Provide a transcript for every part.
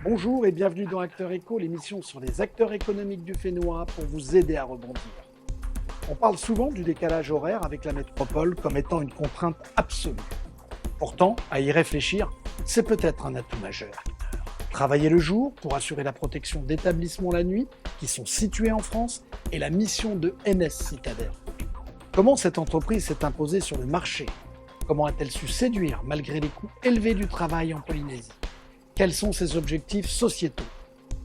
Bonjour et bienvenue dans Acteur Éco, l'émission sur les acteurs économiques du Fénois pour vous aider à rebondir. On parle souvent du décalage horaire avec la métropole comme étant une contrainte absolue. Pourtant, à y réfléchir, c'est peut-être un atout majeur. Travailler le jour pour assurer la protection d'établissements la nuit qui sont situés en France est la mission de NS Citadel. Comment cette entreprise s'est imposée sur le marché? Comment a-t-elle su séduire malgré les coûts élevés du travail en Polynésie? Quels sont ses objectifs sociétaux?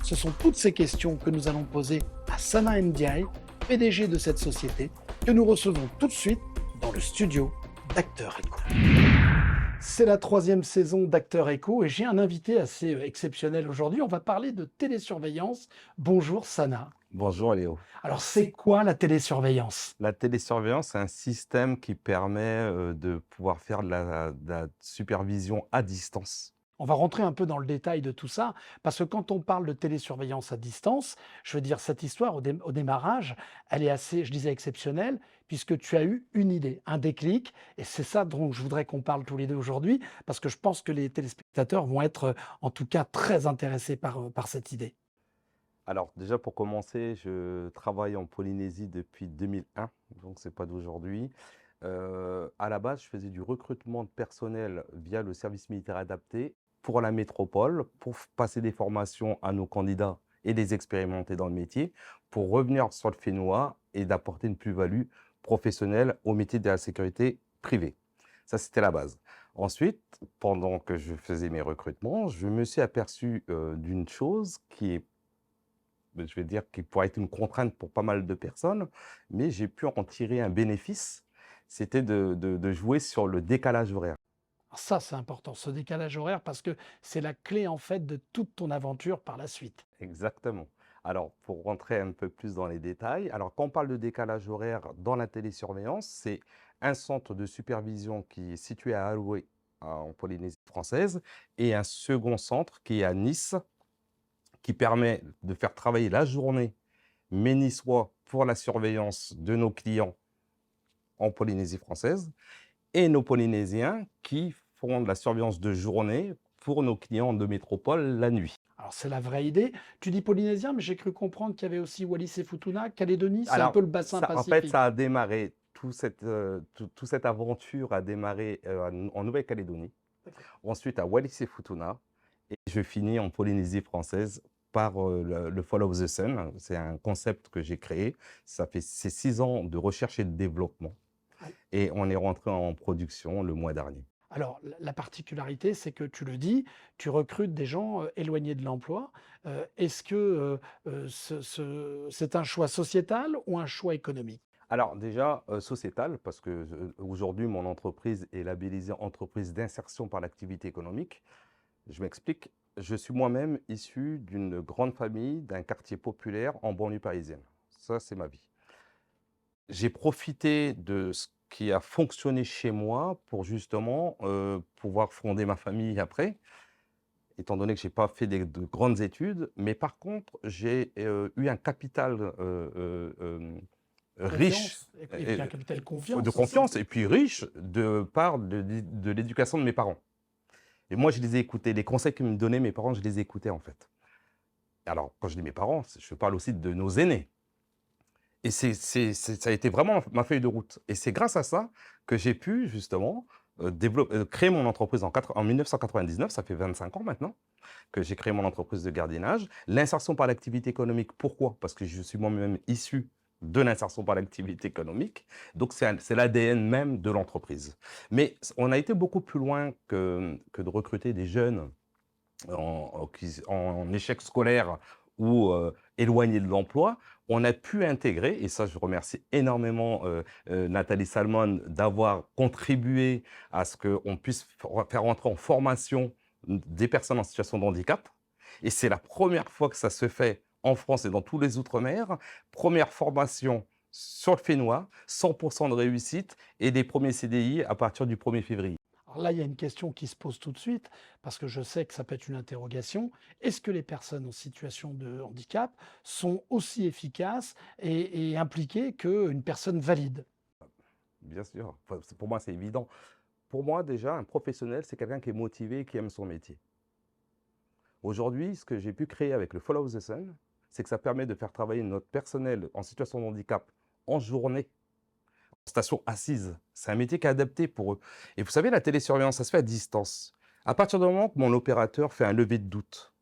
Ce sont toutes ces questions que nous allons poser à Sana Ndiaye, PDG de cette société, que nous recevons tout de suite dans le studio d'Acteur Éco. C'est la 3e saison d'Acteur Éco et j'ai un invité assez exceptionnel aujourd'hui. On va parler de télésurveillance. Bonjour Sana. Bonjour Léo. Alors c'est quoi la télésurveillance? La télésurveillance, c'est un système qui permet de pouvoir faire de la supervision à distance. On va rentrer un peu dans le détail de tout ça, parce que quand on parle de télésurveillance à distance, je veux dire, cette histoire au démarrage, elle est assez, je disais, exceptionnelle, puisque tu as eu une idée, un déclic, et c'est ça dont je voudrais qu'on parle tous les deux aujourd'hui, parce que je pense que les téléspectateurs vont être, en tout cas, très intéressés par cette idée. Alors déjà pour commencer, je travaille en Polynésie depuis 2001, donc c'est pas d'aujourd'hui. À la base, je faisais du recrutement de personnel via le service militaire adapté pour la métropole, pour passer des formations à nos candidats et les expérimenter dans le métier, pour revenir sur le Fénois et d'apporter une plus-value professionnelle au métier de la sécurité privée. Ça, c'était la base. Ensuite, pendant que je faisais mes recrutements, je me suis aperçu d'une chose qui est, je vais dire, qui pourrait être une contrainte pour pas mal de personnes, mais j'ai pu en tirer un bénéfice, c'était de jouer sur le décalage horaire. Alors ça, c'est important, ce décalage horaire, parce que c'est la clé, en fait, de toute ton aventure par la suite. Exactement. Alors, pour rentrer un peu plus dans les détails, alors quand on parle de décalage horaire dans la télésurveillance, c'est un centre de supervision qui est situé à Aloué, en Polynésie française, et un second centre qui est à Nice, qui permet de faire travailler la journée mes Niçois pour la surveillance de nos clients en Polynésie française et nos Polynésiens qui font de la surveillance de journée pour nos clients de métropole la nuit. Alors c'est la vraie idée. Tu dis polynésien, mais j'ai cru comprendre qu'il y avait aussi Wallis et Futuna, Calédonie, c'est un peu Alors, le bassin ça, en fait, pacifique. ça a démarré, toute cette aventure a démarré en Nouvelle-Calédonie, D'accord. ensuite à Wallis et Futuna, et je finis en Polynésie française par le Follow the Sun. C'est un concept que j'ai créé. C'est 6 ans de recherche et de développement. Ouais. Et on est rentré en production le mois dernier. Alors la particularité, c'est que tu le dis, tu recrutes des gens éloignés de l'emploi. Est-ce que c'est un choix sociétal ou un choix économique? Alors déjà, sociétal, parce que aujourd'hui, mon entreprise est labellisée entreprise d'insertion par l'activité économique. Je m'explique. Je suis moi-même issu d'une grande famille, d'un quartier populaire en banlieue parisienne. Ça, c'est ma vie. J'ai profité de ce qui a fonctionné chez moi pour justement pouvoir fonder ma famille après, étant donné que je n'ai pas fait de grandes études. Mais par contre, j'ai eu un capital riche, Confiance, et puis un capital de confiance aussi. confiance, et puis riche de part de l'éducation de mes parents. Et moi, je les ai écoutés. Les conseils que me donnaient mes parents, je les ai écoutés, en fait. Alors, quand je dis mes parents, je parle aussi de nos aînés. Et ça a été vraiment ma feuille de route. Et c'est grâce à ça que j'ai pu, justement, créer mon entreprise en 1999. Ça fait 25 ans maintenant que j'ai créé mon entreprise de gardiennage. L'insertion par l'activité économique, pourquoi? Parce que je suis moi-même issu de l'insertion par l'activité économique. Donc, c'est l'ADN même de l'entreprise. Mais on a été beaucoup plus loin que de recruter des jeunes en échec scolaire ou éloignés de l'emploi. On a pu intégrer, et ça je remercie énormément Nathalie Salmon d'avoir contribué à ce qu'on puisse faire rentrer en formation des personnes en situation de handicap. Et c'est la première fois que ça se fait en France et dans tous les Outre-mer. Première formation sur le Fénois, 100% de réussite et des premiers CDI à partir du 1er février. Alors là, il y a une question qui se pose tout de suite, parce que je sais que ça peut être une interrogation. Est-ce que les personnes en situation de handicap sont aussi efficaces et impliquées qu'une personne valide? Bien sûr, enfin, pour moi c'est évident. Pour moi déjà, un professionnel, c'est quelqu'un qui est motivé et qui aime son métier. Aujourd'hui, ce que j'ai pu créer avec le Follow the Sun, c'est que ça permet de faire travailler notre personnel en situation de handicap en journée, en station assise. C'est un métier qui est adapté pour eux. Et vous savez, la télésurveillance, ça se fait à distance. À partir du moment que mon opérateur fait un lever de doute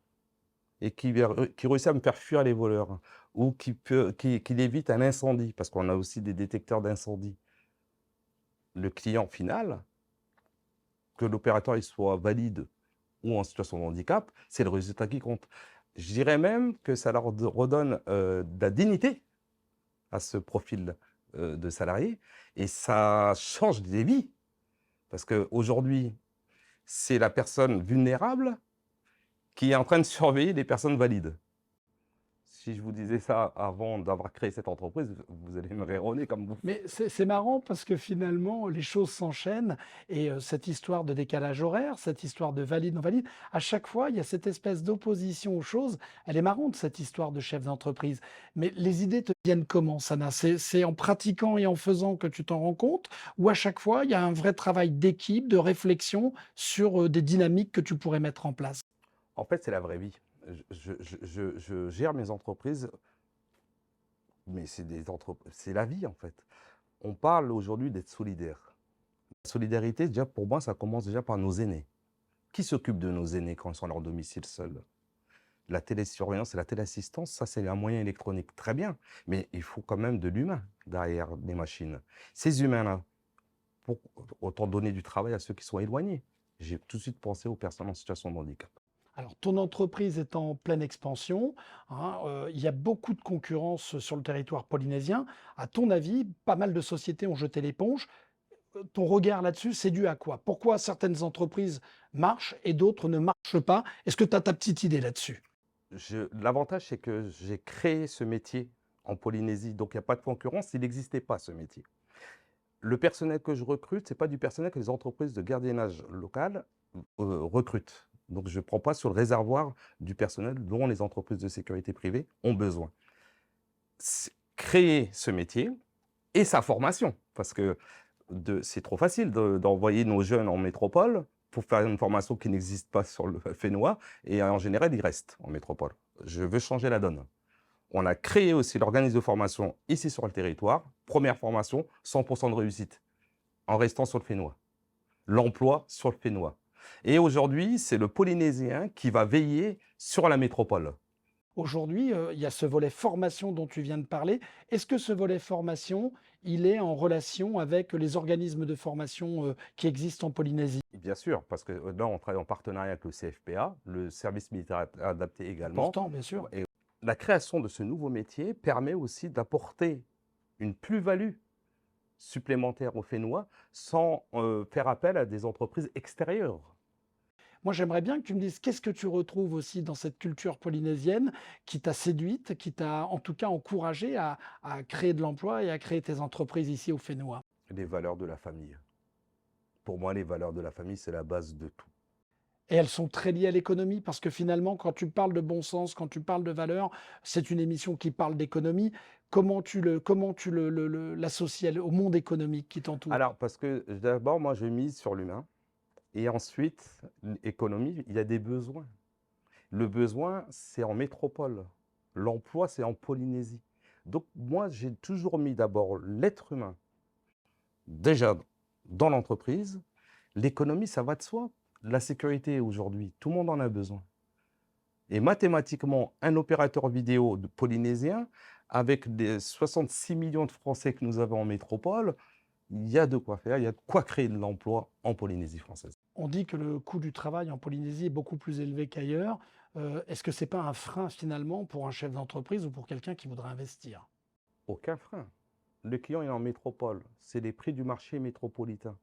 et qui réussit à me faire fuir les voleurs ou qu'il évite un incendie, parce qu'on a aussi des détecteurs d'incendie, le client final, que l'opérateur il soit valide ou en situation de handicap, c'est le résultat qui compte. Je dirais même que ça leur redonne de la dignité à ce profil de salarié et ça change des vies. Parce qu'aujourd'hui, c'est la personne vulnérable qui est en train de surveiller les personnes valides. Si je vous disais ça avant d'avoir créé cette entreprise, vous allez me raironner comme vous. Mais c'est marrant parce que finalement, les choses s'enchaînent et cette histoire de décalage horaire, cette histoire de valide, non valide, à chaque fois, il y a cette espèce d'opposition aux choses. Elle est marrante, cette histoire de chef d'entreprise. Mais les idées te viennent comment, Sana? C'est en pratiquant et en faisant que tu t'en rends compte ou à chaque fois, il y a un vrai travail d'équipe, de réflexion sur des dynamiques que tu pourrais mettre en place? En fait, c'est la vraie vie. Je gère mes entreprises, mais c'est la vie en fait. On parle aujourd'hui d'être solidaire. La solidarité, déjà, pour moi, ça commence déjà par nos aînés. Qui s'occupe de nos aînés quand ils sont à leur domicile seuls? La télésurveillance et la téléassistance, ça, c'est un moyen électronique. Très bien. Mais il faut quand même de l'humain derrière les machines. Ces humains-là, pour autant donner du travail à ceux qui sont éloignés. J'ai tout de suite pensé aux personnes en situation de handicap. Alors, ton entreprise est en pleine expansion, hein, il y a beaucoup de concurrence sur le territoire polynésien. À ton avis, pas mal de sociétés ont jeté l'éponge. Ton regard là-dessus, c'est dû à quoi? Pourquoi certaines entreprises marchent et d'autres ne marchent pas? Est-ce que tu as ta petite idée là-dessus? L'avantage, c'est que j'ai créé ce métier en Polynésie, donc il n'y a pas de concurrence, il n'existait pas ce métier. Le personnel que je recrute, ce n'est pas du personnel que les entreprises de gardiennage local recrutent. Donc je ne prends pas sur le réservoir du personnel dont les entreprises de sécurité privée ont besoin. Créer ce métier et sa formation, parce que c'est trop facile d'envoyer nos jeunes en métropole pour faire une formation qui n'existe pas sur le Fénois, et en général, ils restent en métropole. Je veux changer la donne. On a créé aussi l'organisme de formation ici sur le territoire. Première formation, 100% de réussite, en restant sur le Fénois. L'emploi sur le Fénois. Et aujourd'hui, c'est le Polynésien qui va veiller sur la métropole. Aujourd'hui, il y a ce volet formation dont tu viens de parler. Est-ce que ce volet formation, il est en relation avec les organismes de formation, qui existent en Polynésie? Bien sûr, parce que là, on travaille en partenariat avec le CFPA, le service militaire adapté également. Important, bien sûr. Et la création de ce nouveau métier permet aussi d'apporter une plus-value supplémentaire aux Fénois sans faire appel à des entreprises extérieures. Moi, j'aimerais bien que tu me dises qu'est-ce que tu retrouves aussi dans cette culture polynésienne qui t'a séduite, qui t'a en tout cas encouragé à créer de l'emploi et à créer tes entreprises ici au Fénois? Les valeurs de la famille. Pour moi, les valeurs de la famille, c'est la base de tout. Et elles sont très liées à l'économie parce que finalement, quand tu parles de bon sens, quand tu parles de valeurs, c'est une émission qui parle d'économie. L'associes au monde économique qui t'entoure? Alors, parce que d'abord, moi, je mise sur l'humain. Et ensuite, l'économie, il y a des besoins. Le besoin, c'est en métropole. L'emploi, c'est en Polynésie. Donc, moi, j'ai toujours mis d'abord l'être humain, déjà dans l'entreprise. L'économie, ça va de soi. La sécurité, aujourd'hui, tout le monde en a besoin. Et mathématiquement, un opérateur vidéo polynésien, avec les 66 millions de Français que nous avons en métropole, il y a de quoi faire, il y a de quoi créer de l'emploi en Polynésie française. On dit que le coût du travail en Polynésie est beaucoup plus élevé qu'ailleurs. Est-ce que c'est pas un frein finalement pour un chef d'entreprise ou pour quelqu'un qui voudrait investir? Aucun frein. Le client est en métropole, c'est les prix du marché métropolitain.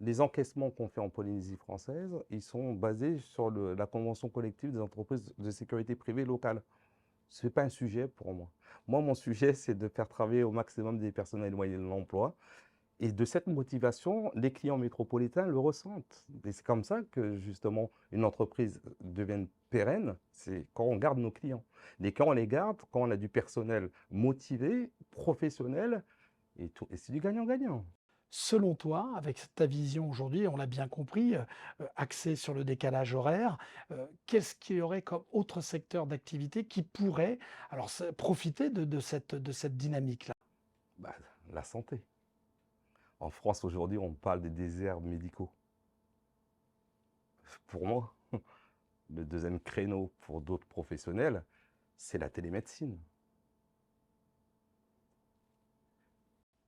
Les encaissements qu'on fait en Polynésie française, ils sont basés sur la convention collective des entreprises de sécurité privée locales. Ce n'est pas un sujet pour moi. Moi, mon sujet, c'est de faire travailler au maximum des personnes éloignées de l'emploi. Et de cette motivation, les clients métropolitains le ressentent. Et c'est comme ça que, justement, une entreprise devient pérenne, c'est quand on garde nos clients. Les clients, on les garde quand on a du personnel motivé, professionnel, et c'est du gagnant-gagnant. Selon toi, avec ta vision aujourd'hui, on l'a bien compris, axée sur le décalage horaire, qu'est-ce qu'il y aurait comme autre secteur d'activité qui pourrait alors profiter de cette dynamique-là? Bah, la santé. En France, aujourd'hui, on parle des déserts médicaux. Pour moi, le deuxième créneau pour d'autres professionnels, c'est la télémédecine.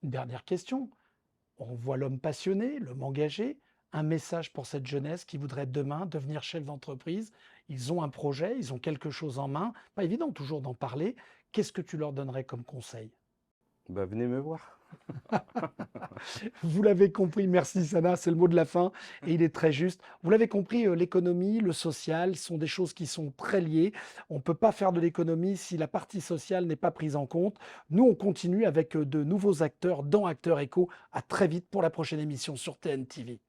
Une dernière question. On voit l'homme passionné, l'homme engagé, un message pour cette jeunesse qui voudrait demain devenir chef d'entreprise. Ils ont un projet, ils ont quelque chose en main. Pas évident toujours d'en parler. Qu'est-ce que tu leur donnerais comme conseil? Bah, venez me voir. Vous l'avez compris, merci Sana, c'est le mot de la fin et il est très juste. Vous l'avez compris, l'économie, le social sont des choses qui sont très liées. On ne peut pas faire de l'économie si la partie sociale n'est pas prise en compte. Nous, on continue avec de nouveaux acteurs dans Acteurs Éco. À très vite pour la prochaine émission sur TNTV.